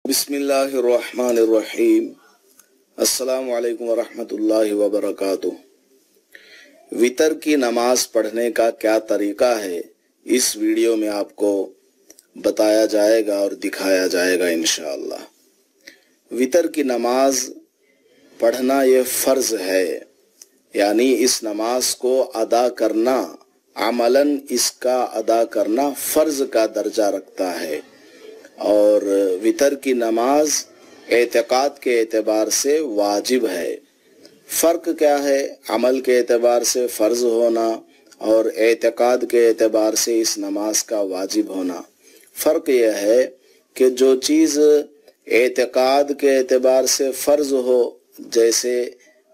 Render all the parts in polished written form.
बिस्मिल्लाहिर्रहमानिर्रहीम। अस्सलामु अलैकुम वरहमतुल्लाहि वबरकातुह। वितर की नमाज पढ़ने का क्या तरीका है, इस वीडियो में आपको बताया जाएगा और दिखाया जाएगा इंशाअल्लाह। वितर की नमाज पढ़ना ये फ़र्ज़ है, यानी इस नमाज को अदा करना, अमलन इसका अदा करना फ़र्ज़ का दर्जा रखता है। और वितर की नमाज एतकाद के एतबार से वाजिब है। फ़र्क क्या है अमल के एतबार से फ़र्ज़ होना और एतकाद के एतबार से इस नमाज का वाजिब होना? फ़र्क यह है कि जो चीज़ एतकाद के एतबार से फ़र्ज़ हो, जैसे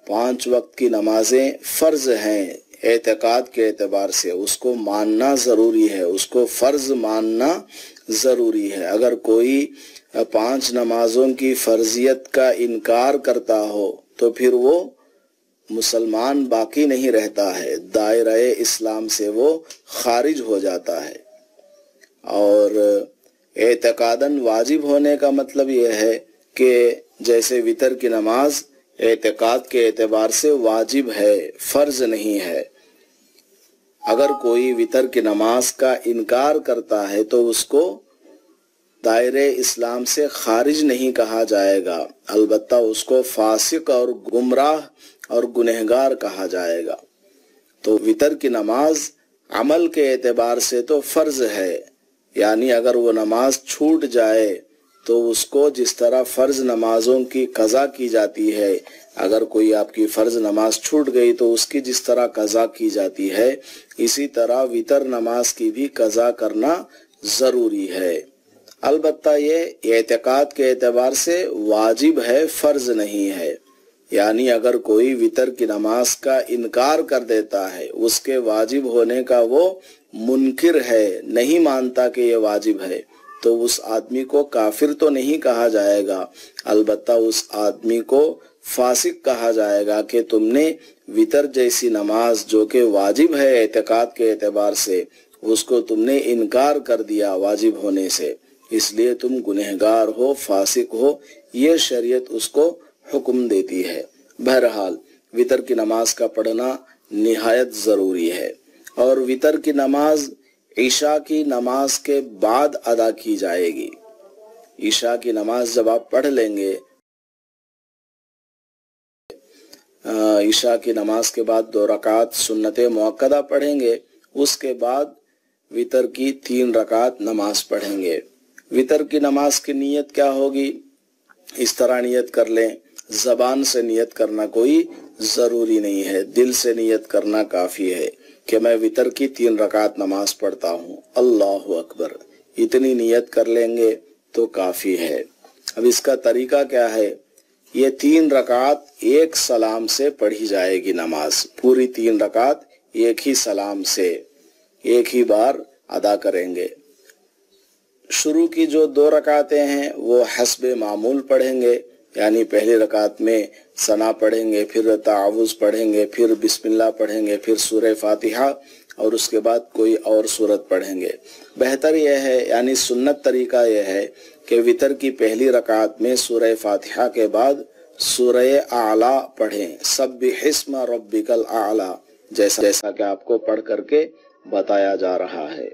5 वक्त की नमाजें फ़र्ज़ हैं, एतकाद के एतबार से उसको मानना ज़रूरी है, उसको फ़र्ज़ मानना ज़रूरी है। अगर कोई 5 नमाजों की फ़र्जियत का इनकार करता हो तो फिर वो मुसलमान बाकी नहीं रहता है, दायरे इस्लाम से वो खारिज हो जाता है। और एतकादन वाजिब होने का मतलब यह है कि जैसे वितर की नमाज एतकाद के एतबार से वाजिब है, फ़र्ज़ नहीं है। अगर कोई वितर की नमाज का इनकार करता है तो उसको दायरे इस्लाम से खारिज नहीं कहा जाएगा, अलबत्ता उसको फासिक और गुमराह और गुनहगार कहा जाएगा। तो वितर की नमाज अमल के एतबार से तो फ़र्ज़ है, यानी अगर वो नमाज छूट जाए तो उसको जिस तरह फ़र्ज़ नमाजों की क़ज़ा की जाती है, अगर कोई आपकी फ़र्ज़ नमाज छूट गई तो उसकी जिस तरह क़ज़ा की जाती है, इसी तरह वितर नमाज की भी क़ज़ा करना ज़रूरी है। अलबत्ता ये एतकाद के एतबार से वाजिब है, फ़र्ज़ नहीं है। यानी अगर कोई वितर की नमाज का इनकार कर देता है, उसके वाजिब होने का वो मुनकिर है, नहीं मानता कि ये वाजिब है, तो उस आदमी को काफिर तो नहीं कहा जाएगा, अलबत्ता उस आदमी को फासिक कहा जाएगा कि तुमने वितर जैसी नमाज जो कि वाजिब है एतकाद के एतबार से, उसको तुमने इनकार कर दिया वाजिब होने से, इसलिए तुम गुनहगार हो, फासिक हो, ये शरीयत उसको हुक्म देती है। बहरहाल वितर की नमाज का पढ़ना निहायत ज़रूरी है। और वितर की नमाज इशा की नमाज के बाद अदा की जाएगी। इशा की नमाज जब आप पढ़ लेंगे, इशा की नमाज के बाद 2 रकात सुन्नत मुअक्कदा पढ़ेंगे, उसके बाद वितर की 3 रकात नमाज पढ़ेंगे। वितर की नमाज की नियत क्या होगी? इस तरह नियत कर लें, ज़बान से नियत करना कोई ज़रूरी नहीं है, दिल से नियत करना काफ़ी है कि मैं वितर की 3 रकात नमाज पढ़ता हूँ, अल्लाहु अकबर, इतनी नियत कर लेंगे तो काफ़ी है। अब इसका तरीका क्या है? ये 3 रकात एक सलाम से पढ़ी जाएगी नमाज, पूरी 3 रकात एक ही सलाम से एक ही बार अदा करेंगे। शुरू की जो 2 रकातें हैं वो हस्बे मामूल पढ़ेंगे, यानी पहली रकात में सना पढ़ेंगे, फिर तावुज़ पढ़ेंगे, फिर बिस्मिल्लाह पढ़ेंगे, फिर सूरह फातिहा और उसके बाद कोई और सूरत पढ़ेंगे। बेहतर यह है, यानी सुन्नत तरीका यह है कि वितर की पहली रकात में सूरह फातिहा के बाद सूरह आला पढ़ें, सब्बिहिस्म रब्बिकल आला, जैसा कि आपको पढ़ करके बताया जा रहा है।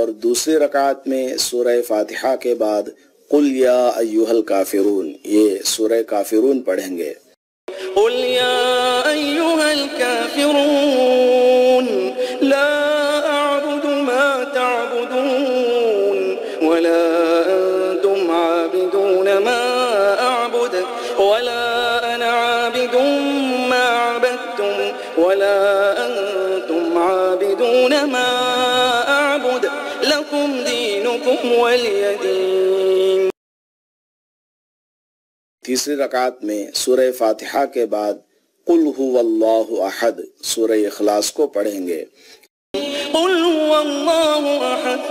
اور دوسری رکعت میں سورہ فاتحہ کے بعد قل یا ایہا الکافرون، یہ سورہ کافرون پڑھیں گے۔ قل یا ایہا الکافرون لا اعبد ما تعبدون ولا انتم عابدون ما اعبد ولا انا عابد ما عبدتم ولا انتم عابدون ما اعبد لکم دینکم ولی دین۔ تیسری رکعت میں سورہ فاتحہ کے بعد قل هو اللہ احد سورہ اخلاص کو پڑھیں گے۔ قل هو اللہ احد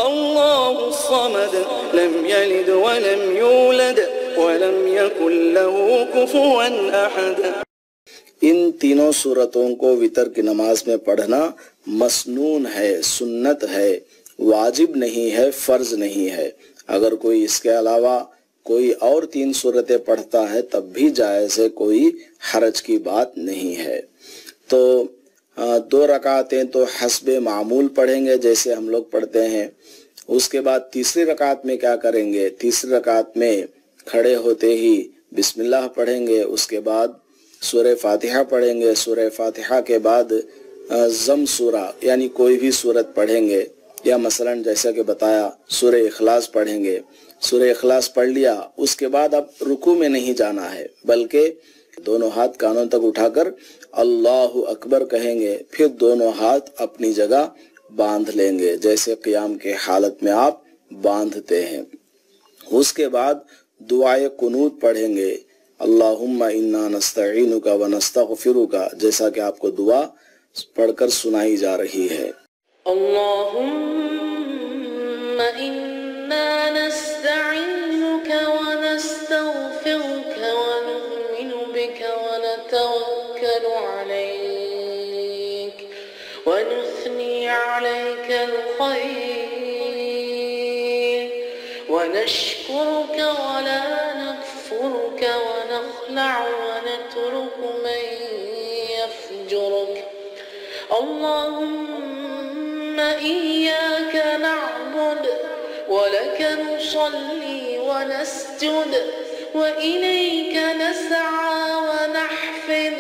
اللہ الصمد لم یلد ولم یولد ولم یکن له کفوا احد۔ ان تینوں سورتوں کو وطر کی نماز میں پڑھنا مسنون ہے، سنت ہے، واجب نہیں ہے، فرض نہیں ہے۔ اگر کوئی اس کے علاوہ کوئی اور 3 سورتیں پڑھتا ہے تب بھی جائز ہے، کوئی حرج کی بات نہیں ہے۔ تو 2 رکعتیں تو حسب معمول پڑھیں گے جیسے ہم لوگ پڑھتے ہیں۔ اس کے بعد تیسری رکعت میں کیا کریں گے؟ تیسری رکعت میں کھڑے ہوتے ہی بسم اللہ پڑھیں گے، اس کے بعد سورہ فاتحہ پڑھیں گے، سورہ فاتحہ کے بعد ضم سورہ یعنی کوئی بھی سورت پڑھیں گے، یا مثلا جیسا کہ بتایا سورہ اخلاص پڑھیں گے۔ سورہ اخلاص پڑھ لیا، اس کے بعد اب رکوع میں نہیں جانا ہے بلکہ دونوں ہاتھ کانوں تک اٹھا کر اللہ اکبر کہیں گے، پھر دونوں ہاتھ اپنی جگہ باندھ لیں گے جیسے قیام کے حالت میں آپ باندھتے ہیں۔ اس کے بعد دعائے قنوت پڑھیں گے، اللہم انا نستعینک و نستغفرک، جیسا کہ آپ کو دعا پڑھ کر سنائی جا رہی ہے۔ اللہم انا نستعینک و نستغفرک و نؤمن بک و نتوکل علیک و نثنی علیک الخیر و نشکرک ولا نکفرک و نخلع و نترک من یفجرک اللهم إياك نعبد ولك نصلي ونسجد وإليك نسعى ونحفد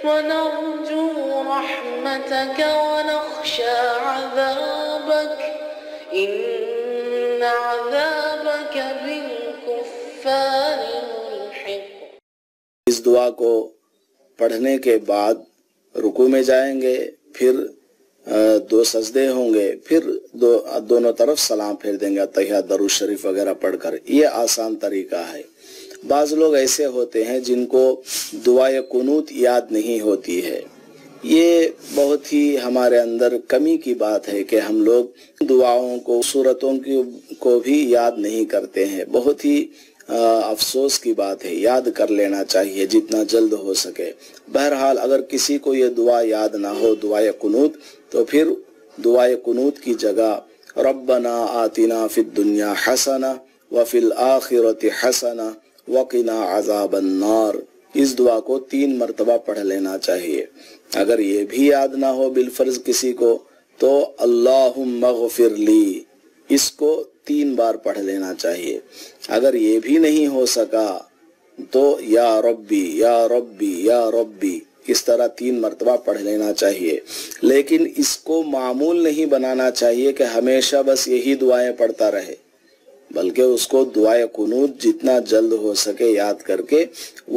ونرجو رحمتك ونخشى عذابك إن عذابك بالكفار ملحق۔ اس دعا کو پڑھنے کے بعد رکوع میں جائیں گے، پھر 2 سجدے ہوں گے، پھر دونوں طرف سلام پھیر دیں گے، اتحیات درود شریف وغیرہ پڑھ کر۔ یہ آسان طریقہ ہے۔ بعض لوگ ایسے ہوتے ہیں جن کو دعائے قنوت یاد نہیں ہوتی ہے۔ یہ بہت ہی ہمارے اندر کمی کی بات ہے کہ ہم لوگ دعاؤں کو، سورتوں کو بھی یاد نہیں کرتے ہیں۔ بہت ہی افسوس کی بات ہے، یاد کر لینا چاہیے جتنا جلد ہو سکے۔ بہرحال اگر کسی کو یہ دعا یاد نہ ہو دعائے قنوت، تو پھر دعائے قنوت کی جگہ ربنا آتنا فی الدنیا حسنہ وفی الآخرۃ حسنہ وقنا عذاب النار، اس دعا کو 3 مرتبہ پڑھ لینا چاہیے۔ اگر یہ بھی یاد نہ ہو بالفرض کسی کو، تو اللہم اغفر لی، اس کو 3 بار پڑھ لینا چاہیے۔ اگر یہ بھی نہیں ہو سکا تو یا ربی یا ربی یا ربی، اس طرح 3 مرتبہ پڑھ لینا چاہیے۔ لیکن اس کو معمول نہیں بنانا چاہیے کہ ہمیشہ بس یہی دعائیں پڑھتا رہے، بلکہ اس کو دعائے قنوت جتنا جلد ہو سکے یاد کر کے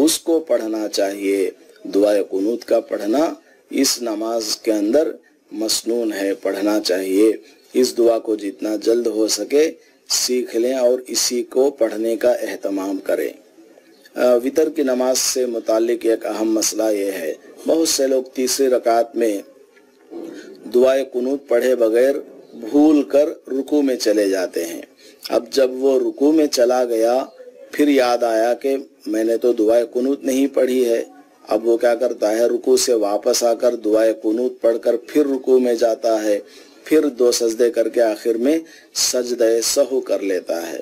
اس کو پڑھنا چاہیے۔ دعائے قنوت کا پڑھنا اس نماز کے اندر مسنون ہے، پڑھنا چاہیے۔ اس دعا کو جتنا جلد ہو سکے سیکھ لیں اور اسی کو پڑھنے کا اہتمام کریں۔ وطر کی نماز سے متعلق ایک اہم مسئلہ یہ ہے، بہت سے لوگ تیسری رکعت میں دعائے قنوت پڑھے بغیر بھول کر رکوع میں چلے جاتے ہیں۔ اب جب وہ رکوع میں چلا گیا، پھر یاد آیا کہ میں نے تو دعائے قنوت نہیں پڑھی ہے۔ اب وہ کیا کرتا ہے، رکوع سے واپس آ کر دعائے قنوت پڑھ کر پھر رکوع میں جاتا ہے، پھر 2 سجدے کر کے آخر میں سجدہ سہو کر لیتا ہے۔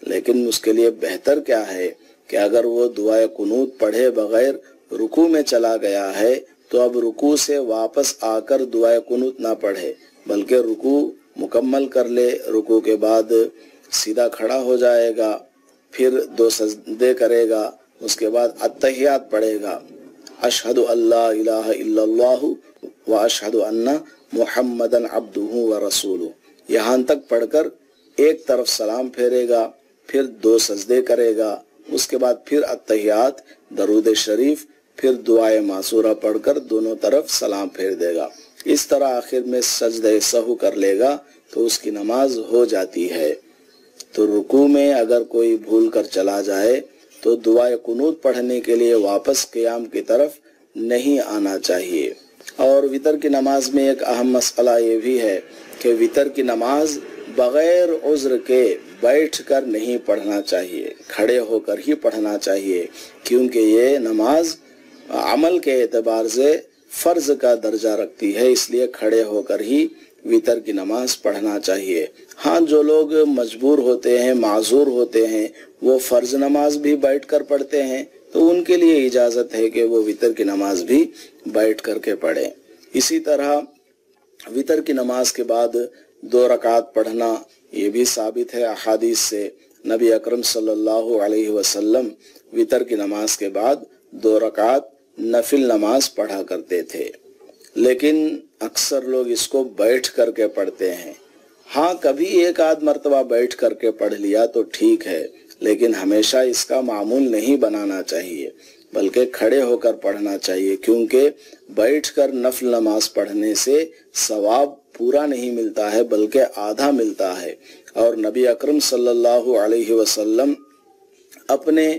لیکن اس کے لیے بہتر کیا ہے کہ اگر وہ دعائے قنوت پڑھے بغیر رکوع میں چلا گیا ہے تو اب رکوع سے واپس آ کر دعائے قنوت نہ پڑھے، بلکہ رکوع मुकम्मल कर ले, रुकू के बाद सीधा खड़ा हो जाएगा, फिर 2 सजदे करेगा, उसके बाद अत्तहियात पढ़ेगा, अशहदु अल्ला इलाहा इल्लल्लाहु व अशहदु अन्ना मुहम्मदन अब्दुहु व रसूलुहु, यहाँ तक पढ़कर एक तरफ सलाम फेरेगा, फिर 2 सजदे करेगा, उसके बाद फिर अत्तहियात, दरूद शरीफ, फिर दुआए मासूरा पढ़कर दोनों तरफ सलाम फेर देगा। इस तरह आखिर में सजदे सहू कर लेगा तो उसकी नमाज हो जाती है। तो रुकू में अगर कोई भूल कर चला जाए तो दुआए कुनूत पढ़ने के लिए वापस क़ियाम की तरफ नहीं आना चाहिए। और वितर की नमाज में एक अहम मसला ये भी है कि वितर की नमाज बगैर उज़्र के बैठ कर नहीं पढ़ना चाहिए, खड़े होकर ही पढ़ना चाहिए, क्योंकि ये नमाज अमल के एतबार से फ़र्ज का दर्जा रखती है, इसलिए खड़े होकर ही वितर की नमाज पढ़ना चाहिए। हाँ, जो लोग मजबूर होते हैं, माजूर होते हैं, वो फ़र्ज नमाज भी बैठ कर पढ़ते हैं, तो उनके लिए इजाज़त है कि वो वितर की नमाज भी बैठ कर के पढ़ें। इसी तरह वितर की नमाज के बाद 2 रकात पढ़ना ये भी साबित है अहादीस से। नबी अकरम सल्लल्लाहु अलैहि वसल्लम वितर की नमाज के बाद 2 रकात नफिल नमाज पढ़ा करते थे, लेकिन अक्सर लोग इसको बैठ करके पढ़ते हैं। हाँ, कभी एक आध मर्तबा बैठ करके पढ़ लिया तो ठीक है, लेकिन हमेशा इसका मामूल नहीं बनाना चाहिए, बल्कि खड़े होकर पढ़ना चाहिए, क्योंकि बैठकर नफल नमाज पढ़ने से सवाब पूरा नहीं मिलता है बल्कि आधा मिलता है। और नबी अकरम सल्लल्लाहु अलैहि वसल्लम अपने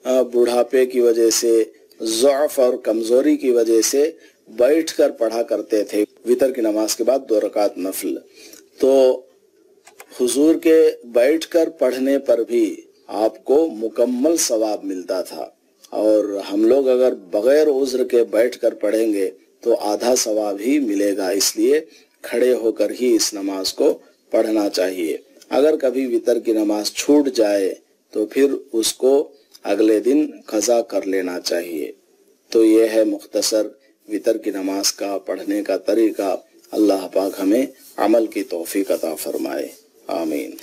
बुढ़ापे की वजह से, ज़ौफ़ और कमज़ोरी की वजह से बैठकर पढ़ा करते थे वितर की नमाज के बाद 2 रकात नफल। तो हुजूर के बैठकर पढ़ने पर भी आपको मुकम्मल सवाब मिलता था, और हम लोग अगर बगैर उज़्र के बैठकर पढ़ेंगे तो आधा सवाब ही मिलेगा। इसलिए खड़े होकर ही इस नमाज को पढ़ना चाहिए। अगर कभी वितर की नमाज छूट जाए तो फिर उसको अगले दिन क़ज़ा कर लेना चाहिए। तो ये है मुख्तसर वितर की नमाज का पढ़ने का तरीका। अल्लाह पाक हमें अमल की तौफीक अता फरमाए, आमीन।